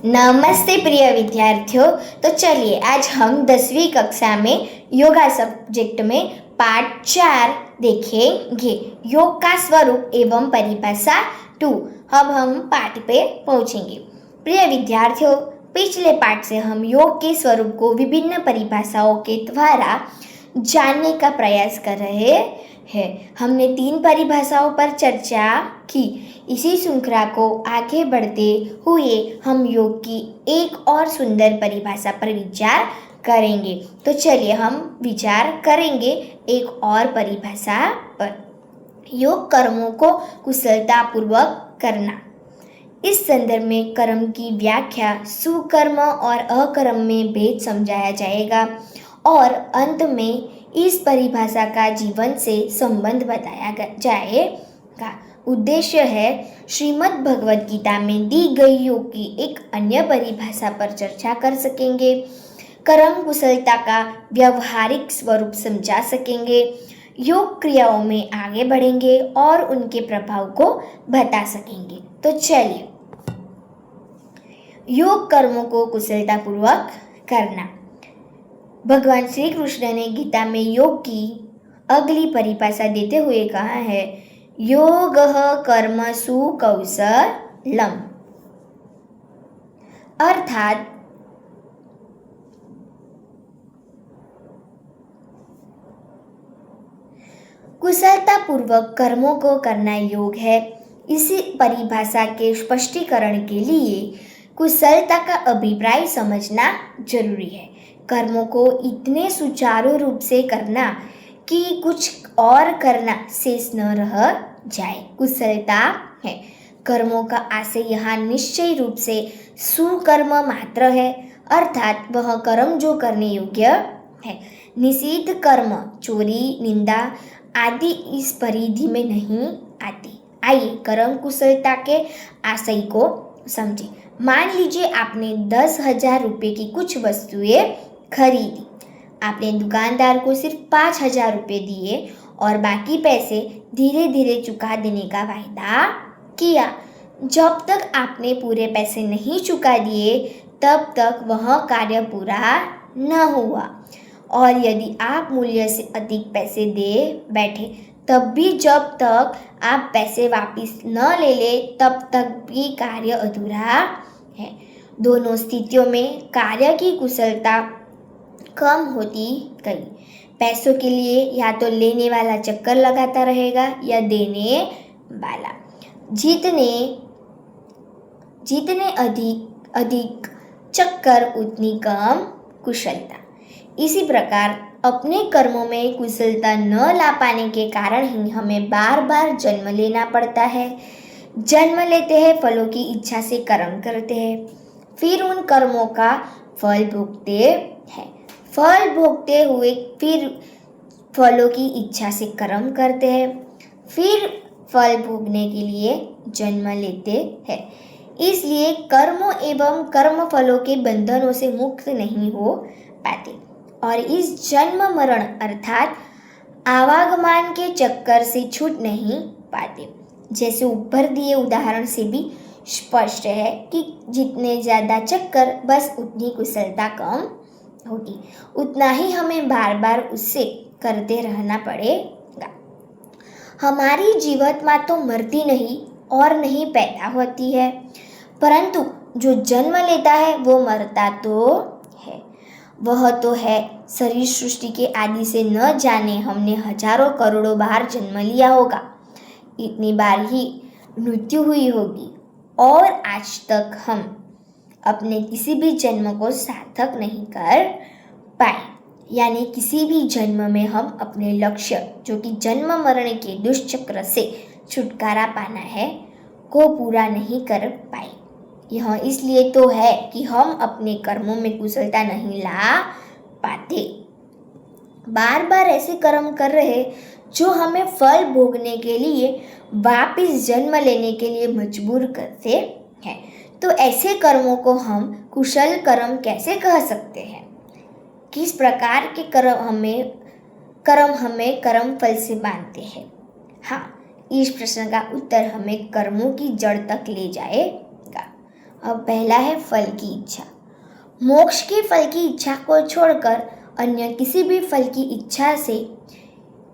नमस्ते प्रिय विद्यार्थियों। तो चलिए आज हम 10वीं कक्षा में योगा सब्जेक्ट में पाठ 4 देखेंगे। योग का स्वरूप एवं परिभाषा 2। अब हम पाठ पे पहुंचेंगे। प्रिय विद्यार्थियों, पिछले पाठ से हम योग के स्वरूप को विभिन्न परिभाषाओं के द्वारा जानने का प्रयास कर रहे हैं। हमने 3 परिभाषाओं पर चर्चा की। इसी श्रृंखला को आगे बढ़ते हुए हम योग की एक और सुंदर परिभाषा पर विचार करेंगे। तो चलिए हम विचार करेंगे एक और परिभाषा पर। योग कर्मों को कुशलतापूर्वक करना। इस संदर्भ में कर्म की व्याख्या सुकर्म और अकर्म में भेद समझाया जाएगा और अंत में इस परिभाषा का जीवन से संबंध बताया जाएगा। उद्देश्य है श्रीमद् भगवद गीता में दी गई योग की एक अन्य परिभाषा पर चर्चा कर सकेंगे। कर्म कुशलता का व्यवहारिक स्वरूप समझा सकेंगे। योग क्रियाओं में आगे बढ़ेंगे और उनके प्रभाव को बता सकेंगे। तो चलिए, योग कर्मों को कुशलतापूर्वक करना। भगवान श्री कृष्ण ने गीता में योग की अगली परिभाषा देते हुए कहा है, योगः कर्मसु कौशलम। अर्थात कुशलतापूर्वक कर्मों को करना योग है। इसी परिभाषा के स्पष्टीकरण के लिए कुशलता का अभिप्राय समझना जरूरी है। कर्मों को इतने सुचारू रूप से करना कि कुछ और करना शेष न रह जाए, कुशलता है। कर्मों का आशय यहाँ निश्चय रूप से सुकर्म मात्र है, अर्थात वह कर्म जो करने योग्य है। निषिद्ध कर्म, चोरी, निंदा आदि इस परिधि में नहीं आती। आइए कर्म कुशलता के आशय को समझें। मान लीजिए आपने 10,000 रुपये की कुछ वस्तुएं खरीदी। आपने दुकानदार को सिर्फ 5,000 रुपये दिए और बाकी पैसे धीरे धीरे चुका देने का वायदा किया। जब तक आपने पूरे पैसे नहीं चुका दिए तब तक वह कार्य पूरा न हुआ, और यदि आप मूल्य से अधिक पैसे दे बैठे तब भी जब तक आप पैसे वापस न ले ले तब तक भी कार्य अधूरा है। दोनों स्थितियों में कार्य की कुशलता कम होती गई। पैसों के लिए या तो लेने वाला चक्कर लगाता रहेगा या देने वाला। जितने अधिक चक्कर उतनी कम कुशलता। इसी प्रकार अपने कर्मों में कुशलता न ला पाने के कारण ही हमें बार बार जन्म लेना पड़ता है। जन्म लेते हैं, फलों की इच्छा से कर्म करते हैं, फिर उन कर्मों का फल भोगते हैं। फल भोगते हुए फिर फलों की इच्छा से कर्म करते हैं, फिर फल भोगने के लिए जन्म लेते हैं। इसलिए कर्मों एवं कर्म फलों के बंधनों से मुक्त नहीं हो पाते और इस जन्म मरण अर्थात आवागमन के चक्कर से छूट नहीं पाते। जैसे ऊपर दिए उदाहरण से भी स्पष्ट है कि जितने ज़्यादा चक्कर बस उतनी कुशलता कम होगी, उतना ही हमें बार बार उससे करते रहना पड़ेगा। हमारी जीवात्मा तो मरती नहीं और नहीं पैदा होती है, परंतु जो जन्म लेता है वो मरता तो है। वह तो है शरीर सृष्टि के आदि से न जाने हमने हजारों करोड़ों बार जन्म लिया होगा, इतनी बार ही मृत्यु हुई होगी और आज तक हम अपने किसी भी जन्म को सार्थक नहीं कर पाए। यानी किसी भी जन्म में हम अपने लक्ष्य, जो कि जन्म मरण के दुष्चक्र से छुटकारा पाना है, को पूरा नहीं कर पाए। यह इसलिए तो है कि हम अपने कर्मों में कुशलता नहीं ला पाते। बार बार ऐसे कर्म कर रहे जो हमें फल भोगने के लिए वापस जन्म लेने के लिए मजबूर करते हैं। तो ऐसे कर्मों को हम कुशल कर्म कैसे कह सकते हैं? किस प्रकार के कर्म हमें कर्म फल से बांधते हैं? हाँ, इस प्रश्न का उत्तर हमें कर्मों की जड़ तक ले जाएगा। अब पहला है फल की इच्छा। मोक्ष के फल की इच्छा को छोड़कर अन्य किसी भी फल की इच्छा से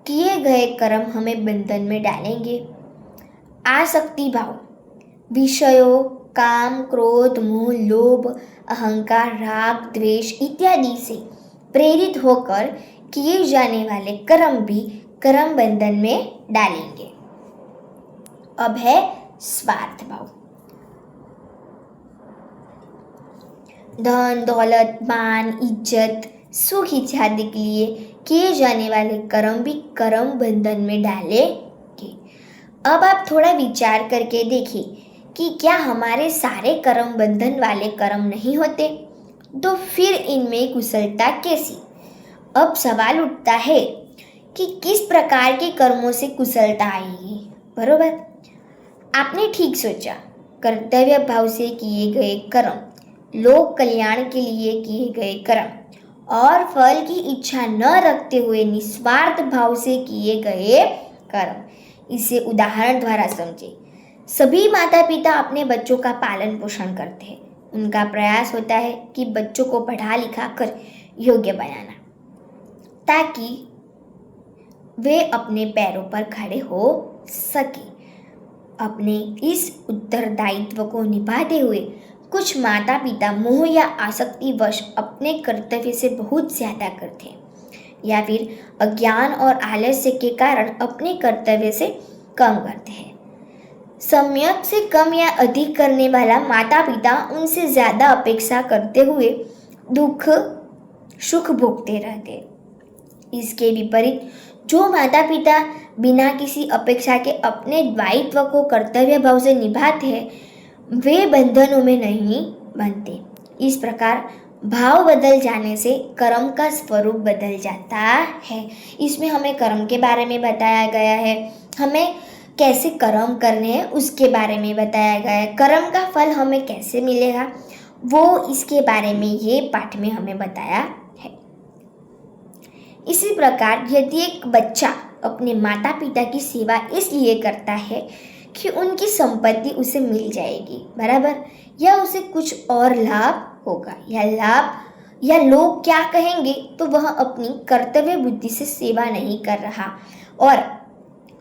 किए गए कर्म हमें बंधन में डालेंगे। आसक्ति भाव, विषयों, काम, क्रोध, मोह, लोभ, अहंकार, राग, द्वेष इत्यादि से प्रेरित होकर किए जाने वाले कर्म भी कर्म बंधन में डालेंगे। अब है स्वार्थ भाव। धन, दौलत, मान, इज्जत, सुख इत्यादि के लिए किए जाने वाले कर्म भी कर्म बंधन में डालेंगे। अब आप थोड़ा विचार करके देखिए कि क्या हमारे सारे कर्म बंधन वाले कर्म नहीं होते? तो फिर इनमें कुशलता कैसी? अब सवाल उठता है कि किस प्रकार के कर्मों से कुशलता आएगी, बरोबर? आपने ठीक सोचा, कर्तव्य भाव से किए गए कर्म, लोक कल्याण के लिए किए गए कर्म और फल की इच्छा न रखते हुए निस्वार्थ भाव से किए गए कर्म। इसे उदाहरण द्वारा समझे। सभी माता पिता अपने बच्चों का पालन पोषण करते हैं। उनका प्रयास होता है कि बच्चों को पढ़ा लिखा कर योग्य बनाना, ताकि वे अपने पैरों पर खड़े हो सके। अपने इस उत्तरदायित्व को निभाते हुए कुछ माता पिता मोह या आसक्तिवश अपने कर्तव्य से बहुत ज्यादा करते हैं, या फिर अज्ञान और आलस्य के कारण अपने कर्तव्य से कम करते हैं। सम्यक से कम या अधिक करने वाला माता पिता उनसे ज्यादा अपेक्षा करते हुए दुख सुख भोगते रहते। इसके विपरीत जो माता पिता बिना किसी अपेक्षा के अपने दायित्व को कर्तव्य भाव से निभाते हैं, वे बंधनों में नहीं बनते। इस प्रकार भाव बदल जाने से कर्म का स्वरूप बदल जाता है। इसमें हमें कर्म के बारे में बताया गया है, हमें कैसे कर्म करने हैं उसके बारे में बताया गया है, कर्म का फल हमें कैसे मिलेगा वो इसके बारे में ये पाठ में हमें बताया है। इसी प्रकार यदि एक बच्चा अपने माता पिता की सेवा इसलिए करता है कि उनकी संपत्ति उसे मिल जाएगी, बराबर, या उसे कुछ और लाभ होगा या लोग क्या कहेंगे, तो वह अपनी कर्तव्य बुद्धि से सेवा नहीं कर रहा और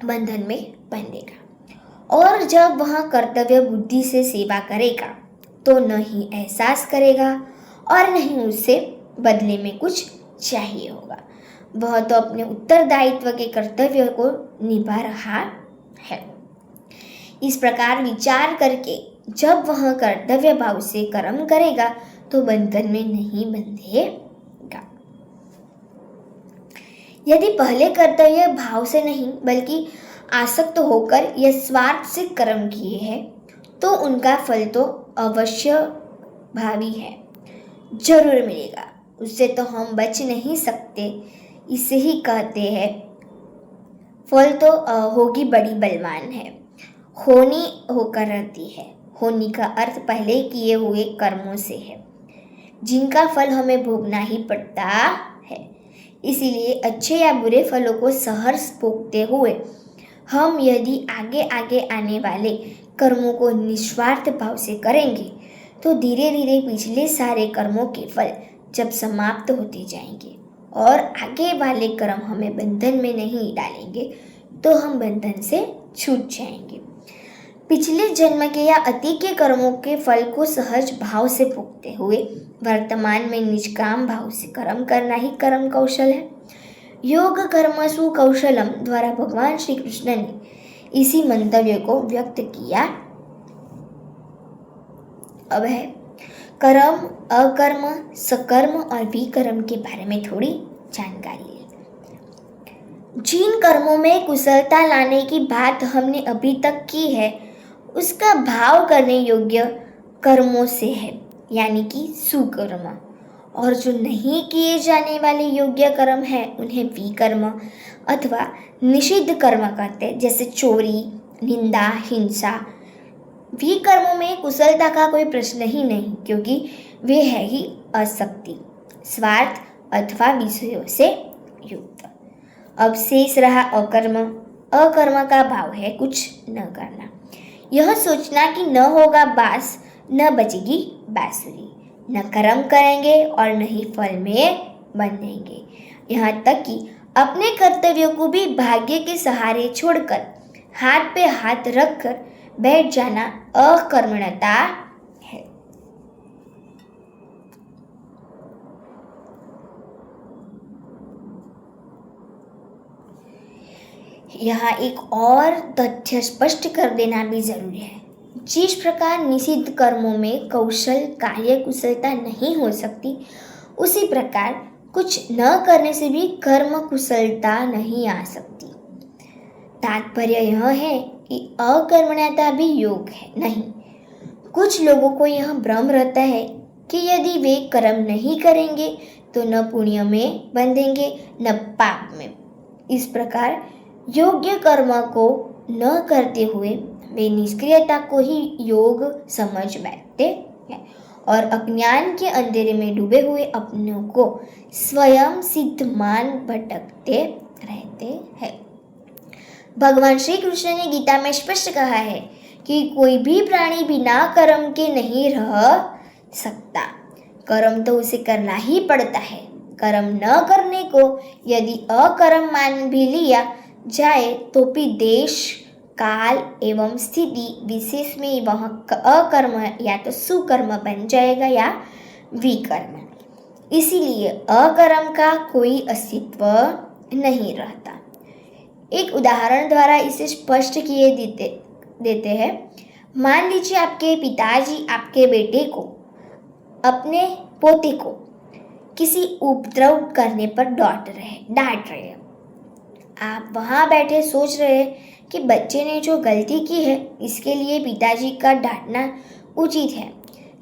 बंधन में बंधेगा। और जब वह कर्तव्य बुद्धि से सेवा करेगा तो न ही एहसास करेगा और न ही उसे बदले में कुछ चाहिए होगा। वह तो अपने उत्तरदायित्व के कर्तव्य को निभा रहा है। इस प्रकार विचार करके जब वह कर्तव्य भाव से कर्म करेगा तो बंधन में नहीं बंधेगा। यदि पहले कर्तव्य भाव से नहीं बल्कि आसक्त होकर या स्वार्थ से कर्म किए हैं तो उनका फल तो अवश्य भावी है, जरूर मिलेगा, उससे तो हम बच नहीं सकते। इसे ही कहते हैं फल तो होगी बड़ी बलवान है, होनी होकर रहती है। होनी का अर्थ पहले किए हुए कर्मों से है, जिनका फल हमें भोगना ही पड़ता है। इसीलिए अच्छे या बुरे फलों को सहर्ष भोगते हुए हम यदि आगे आगे आने वाले कर्मों को निस्वार्थ भाव से करेंगे तो धीरे धीरे पिछले सारे कर्मों के फल जब समाप्त होते जाएंगे और आगे वाले कर्म हमें बंधन में नहीं डालेंगे तो हम बंधन से छूट जाएंगे। पिछले जन्म के या अति के कर्मों के फल को सहज भाव से भोगते हुए वर्तमान में निष्काम भाव से कर्म करना ही कर्म कौशल है। योग कर्मसु कौशलम द्वारा भगवान श्री कृष्ण ने इसी मंतव्य को व्यक्त किया। अब है कर्म, अकर्म, सकर्म और विकर्म के बारे में थोड़ी जानकारी है। जिन कर्मों में कुशलता लाने की बात हमने अभी तक की है उसका भाव करने योग्य कर्मों से है, यानी कि सुकर्म, और जो नहीं किए जाने वाले योग्य कर्म है उन्हें विकर्म अथवा निषिद्ध कर्म कहते हैं, जैसे चोरी, निंदा, हिंसा। विकर्मों में कुशलता का कोई प्रश्न ही नहीं, क्योंकि वे है ही आसक्ति, स्वार्थ अथवा विषयों से युक्त। अब शेष रहा अकर्म। अकर्म का भाव है कुछ न करना, यह सोचना कि न होगा बास न बजेगी बांसुरी, न कर्म करेंगे और न ही फल में बंधेंगे। यहाँ तक कि अपने कर्तव्यों को भी भाग्य के सहारे छोड़कर हाथ पे हाथ रखकर बैठ जाना अकर्मण्यता है। यहाँ एक और तथ्य स्पष्ट कर देना भी जरूरी है। जिस प्रकार निषिद्ध कर्मों में कौशल कार्य कुशलता नहीं हो सकती, उसी प्रकार कुछ न करने से भी कर्म कुशलता नहीं आ सकती। तात्पर्य यह है कि अकर्मण्यता भी योग है नहीं। कुछ लोगों को यह भ्रम रहता है कि यदि वे कर्म नहीं करेंगे तो न पुण्य में बंधेंगे न पाप में। इस प्रकार योग्य कर्म को न करते हुए वे निष्क्रियता को ही योग समझ बैठते हैं और अज्ञान के अंधेरे में डूबे हुए अपनों को स्वयं सिद्ध मान भटकते रहते हैं। भगवान श्री कृष्ण ने गीता में स्पष्ट कहा है कि कोई भी प्राणी बिना कर्म के नहीं रह सकता। कर्म तो उसे करना ही पड़ता है। कर्म न करने को यदि अकर्म मान भी लिया जाए तो भी देश काल एवं स्थिति विशेष में वह अकर्म या तो सुकर्म बन जाएगा या विकर्म। इसीलिए अकर्म का कोई अस्तित्व नहीं रहता। एक उदाहरण द्वारा इसे स्पष्ट किए देते हैं। मान लीजिए आपके पिताजी आपके बेटे को, अपने पोते को किसी उपद्रव करने पर डांट रहे हैं। आप वहाँ बैठे सोच रहे हैं कि बच्चे ने जो गलती की है इसके लिए पिताजी का डांटना उचित है।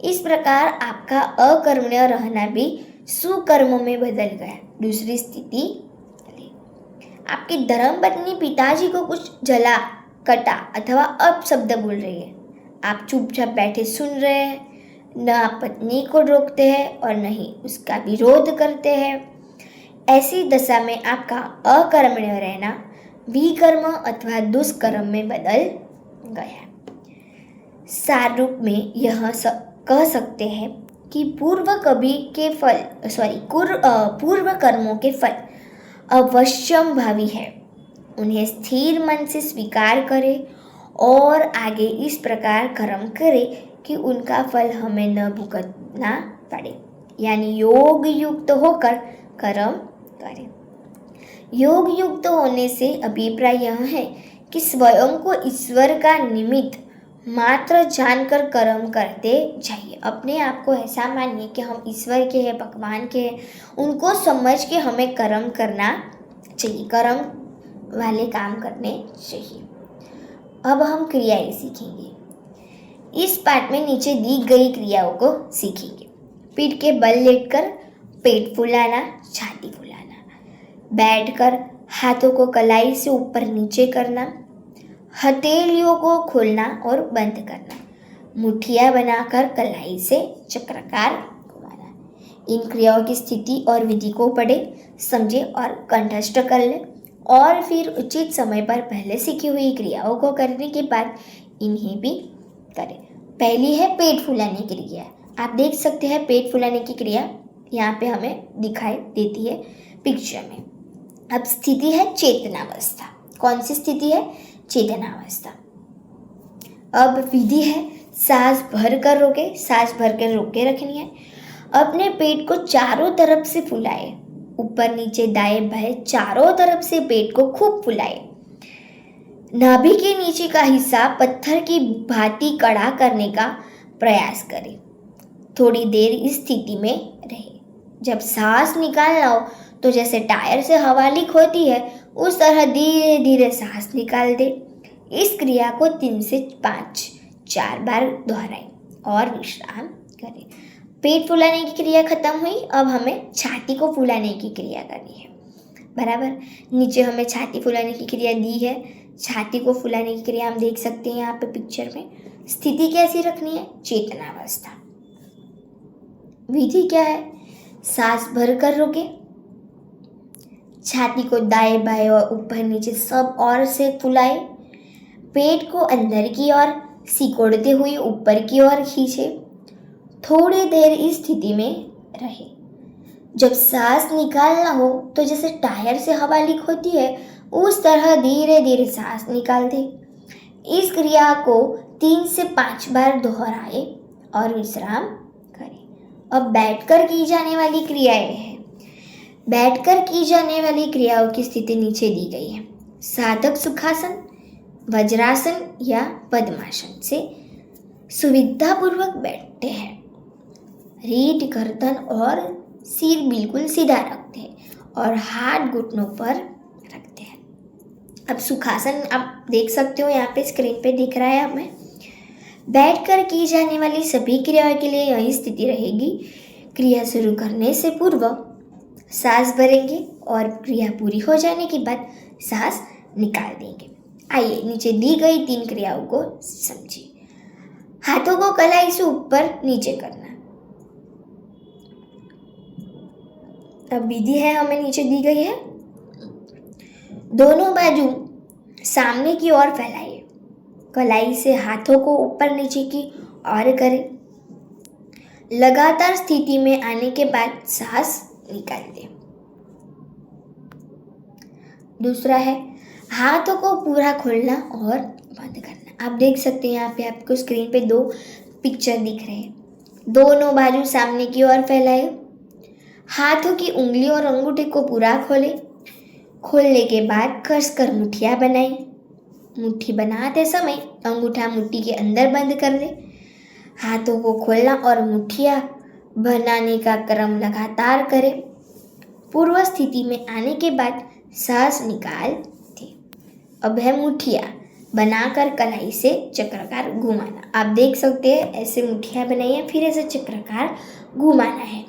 इस प्रकार आपका अकर्मण्य रहना भी सुकर्म में बदल गया। दूसरी स्थिति, आपकी धर्मपत्नी पिताजी को कुछ जला कटा अथवा अपशब्द बोल रही है। आप चुपचाप बैठे सुन रहे हैं, न आप पत्नी को रोकते हैं और न ही उसका विरोध करते हैं। ऐसी दशा में आपका अकर्मण्य रहना विकर्म अथवा दुष्कर्म में बदल गया। सार रूप में यह कह सकते हैं कि पूर्व कर्मों के फल अवश्यंभावी है। उन्हें स्थिर मन से स्वीकार करें और आगे इस प्रकार कर्म करें कि उनका फल हमें न भुगतना पड़े, यानी योग युक्त होकर कर्म करें। योग युक्त होने से अभिप्राय यह है कि स्वयं को ईश्वर का निमित्त मात्र जानकर कर्म करते जाइए। अपने आप को ऐसा मानिए कि हम ईश्वर के हैं, भगवान के हैं, उनको समझ के हमें कर्म करना चाहिए, कर्म वाले काम करने चाहिए। अब हम क्रियाएं सीखेंगे। इस पाठ में नीचे दी गई क्रियाओं को सीखेंगे। पीठ के बल लेटकर पेट फुलाना, छाती फुलाना, बैठकर हाथों को कलाई से ऊपर नीचे करना, हथेलियों को खोलना और बंद करना, मुठिया बनाकर कलाई से चक्राकार घुमाना। इन क्रियाओं की स्थिति और विधि को पढ़े, समझे और कंठस्थ कर ले और फिर उचित समय पर पहले सीखी हुई क्रियाओं को करने के बाद इन्हें भी करें। पहली है पेट फुलाने की क्रिया। आप देख सकते हैं पेट फुलाने की क्रिया यहाँ पे हमें दिखाई देती है पिक्चर में। अब स्थिति है चेतनावस्था। कौन सी स्थिति है? चेतनावस्था। अब विधि है सांस भर कर रोके, सांस भर कर रोके रखनी है। अपने पेट को चारों तरफ से फुलाए, ऊपर नीचे दाएं बाएं चारों तरफ से पेट को खूब फुलाए। नाभि के नीचे का हिस्सा पत्थर की भांति कड़ा करने का प्रयास करें। थोड़ी देर इस स्थिति में रहे। जब सांस निकालना हो तो जैसे टायर से हवा लीक होती है उस तरह धीरे धीरे सांस निकाल दे। इस क्रिया को 3 से 4 बार दोहराएं और विश्राम करें। पेट फुलाने की क्रिया खत्म हुई। अब हमें छाती को फुलाने की क्रिया करनी है। बराबर, नीचे हमें छाती फुलाने की क्रिया दी है। छाती को फुलाने की क्रिया हम देख सकते हैं यहाँ पे पिक्चर में। स्थिति कैसी रखनी है? चेतनावस्था। विधि क्या है? सांस भर कर रोके, छाती को दाएं बाएं और ऊपर नीचे सब ओर से फुलाए, पेट को अंदर की ओर सिकोड़ते हुए ऊपर की ओर खींचे। थोड़ी देर इस स्थिति में रहे। जब सांस निकालना हो तो जैसे टायर से हवा लीक होती है उस तरह धीरे धीरे सांस निकाल दे। इस क्रिया को 3 से 5 बार दोहराए और विश्राम करें। अब बैठकर की जाने वाली क्रियाएं हैं। बैठकर की जाने वाली क्रियाओं की स्थिति नीचे दी गई है। साधक सुखासन, वज्रासन या पद्मासन से सुविधापूर्वक बैठते हैं। रीढ़, गर्दन और सिर बिल्कुल सीधा रखते हैं और हाथ घुटनों पर रखते हैं। अब सुखासन आप देख सकते हो, यहाँ पे स्क्रीन पे दिख रहा है हमें। बैठकर की जाने वाली सभी क्रियाओं के लिए यही स्थिति रहेगी। क्रिया शुरू करने से पूर्व सांस भरेंगे और क्रिया पूरी हो जाने के बाद सांस निकाल देंगे। आइए नीचे दी गई 3 क्रियाओं को समझिए। हाथों को कलाई से ऊपर नीचे करना। अब विधि है हमें नीचे दी गई है। दोनों बाजू सामने की ओर फैलाइए। कलाई से हाथों को ऊपर नीचे की ओर करें। लगातार स्थिति में आने के बाद सांस निकाल दें। दूसरा है हाथों को पूरा खोलना और बंद करना। आप देख सकते हैं यहाँ पे आपको स्क्रीन पे 2 पिक्चर दिख रहे हैं। दोनों बाजू सामने की ओर फैलाए। हाथों की उंगली और अंगूठे को पूरा खोले। खोलने के बाद कसकर मुठ्ठियाँ बनाई। मुट्ठी बनाते समय अंगूठा मुट्ठी के अंदर बंद कर ले। हाथों को खोलना और मुट्ठियाँ बनाने का क्रम लगातार करें। पूर्व स्थिति में आने के बाद सांस निकाल दें। अब है मुट्ठियाँ बनाकर कलाई से चक्राकार घुमाना। आप देख सकते हैं ऐसे मुट्ठियाँ बनाई है, फिर ऐसे चक्राकार घुमाना है।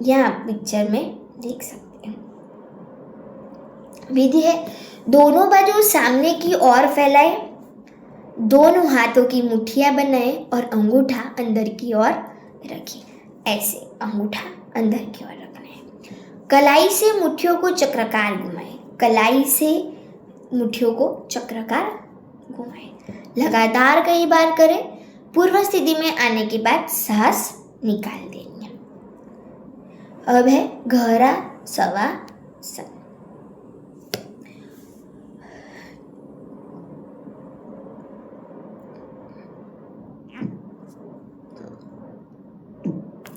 यहाँ पिक्चर में देख सकते हैं। विधि है दोनों बाजू सामने की ओर फैलाए। दोनों हाथों की मुट्ठियाँ बनाए और अंगूठा अंदर की ओर रखें। ऐसे अंगूठा अंदर की ओर रखना है। कलाई से मुट्ठियों को चक्राकार घुमाएं। कलाई से मुट्ठियों को चक्राकार घुमाएं। लगातार कई बार करें। पूर्व स्थिति में आने के बाद सांस निकाल देंगे। अब है गहरा शवासन।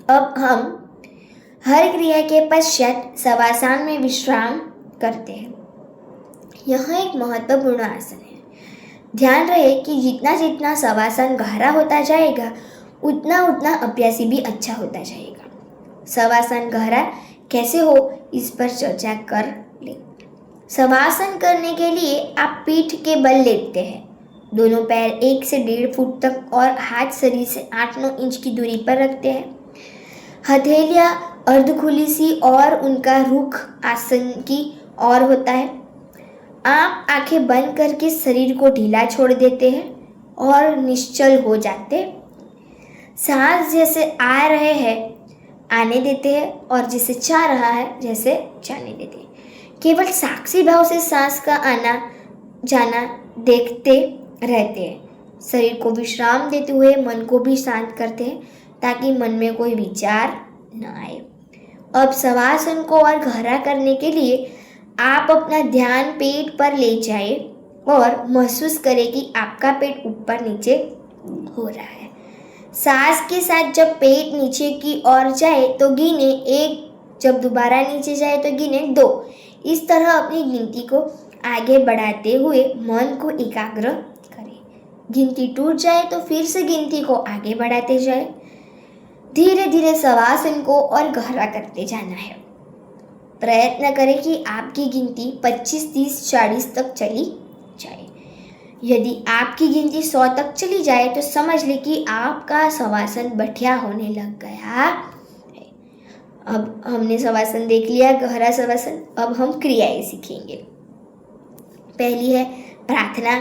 अब हम हर क्रिया के पश्चात शवासन में विश्राम करते हैं। यह एक महत्वपूर्ण आसन है। ध्यान रहे कि जितना जितना शवासन गहरा होता जाएगा उतना उतना अभ्यासी भी अच्छा होता जाएगा। शवासन गहरा कैसे हो इस पर चर्चा कर लें। शवासन करने के लिए आप पीठ के बल लेटते हैं। दोनों पैर 1 से 1.5 फुट तक और हाथ शरीर से 8-9 इंच की दूरी पर रखते हैं। हथेलियाँ अर्ध खुली सी और उनका रुख आसन की ओर होता है। आप आंखें बंद करके शरीर को ढीला छोड़ देते हैं और निश्चल हो जाते। सांस जैसे आ रहे हैं आने देते हैं और जैसे जा रहा है जैसे जाने देते हैं। केवल साक्षी भाव से सांस का आना जाना देखते रहते हैं। शरीर को विश्राम देते हुए मन को भी शांत करते हैं ताकि मन में कोई विचार न आए। अब शवासन को और गहरा करने के लिए आप अपना ध्यान पेट पर ले जाएं और महसूस करें कि आपका पेट ऊपर नीचे हो रहा है। सांस के साथ जब पेट नीचे की ओर जाए तो गिने 1, जब दोबारा नीचे जाए तो गिने 2। इस तरह अपनी गिनती को आगे बढ़ाते हुए मन को एकाग्र करें। गिनती टूट जाए तो फिर से गिनती को आगे बढ़ाते जाए। धीरे धीरे शवासन को और गहरा करते जाना है। प्रयत्न करें कि आपकी गिनती 25, 30, 40 तक चली जाए। यदि आपकी गिनती 100 तक चली जाए तो समझ लें कि आपका शवासन बढ़िया होने लग गया है। अब हमने शवासन देख लिया, गहरा शवासन। अब हम क्रियाएं सीखेंगे। पहली है प्रार्थना।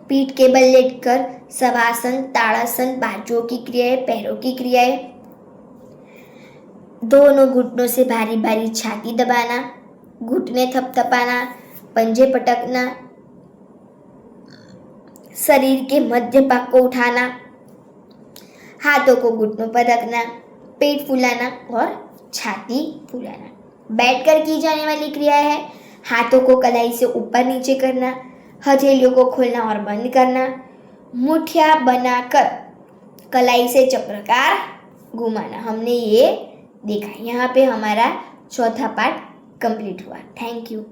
पीठ के बल लेटकर शवासन, ताड़ासन, बाजुओं की क्रियाएं, पैरों की क्रियाएं। दोनों घुटनों से भारी भारी छाती दबाना, घुटने थपथपाना, पंजे पटकना, शरीर के मध्य भाग को उठाना, हाथों को घुटनों पर रखना, पेट फुलाना और छाती फुलाना। बैठकर की जाने वाली क्रिया है हाथों को कलाई से ऊपर नीचे करना, हथेलियों को खोलना और बंद करना, मुठ्ठियां बनाकर कलाई से चक्राकार घुमाना। हमने ये देखा। यहाँ पे हमारा चौथा पार्ट कंप्लीट हुआ। Thank you.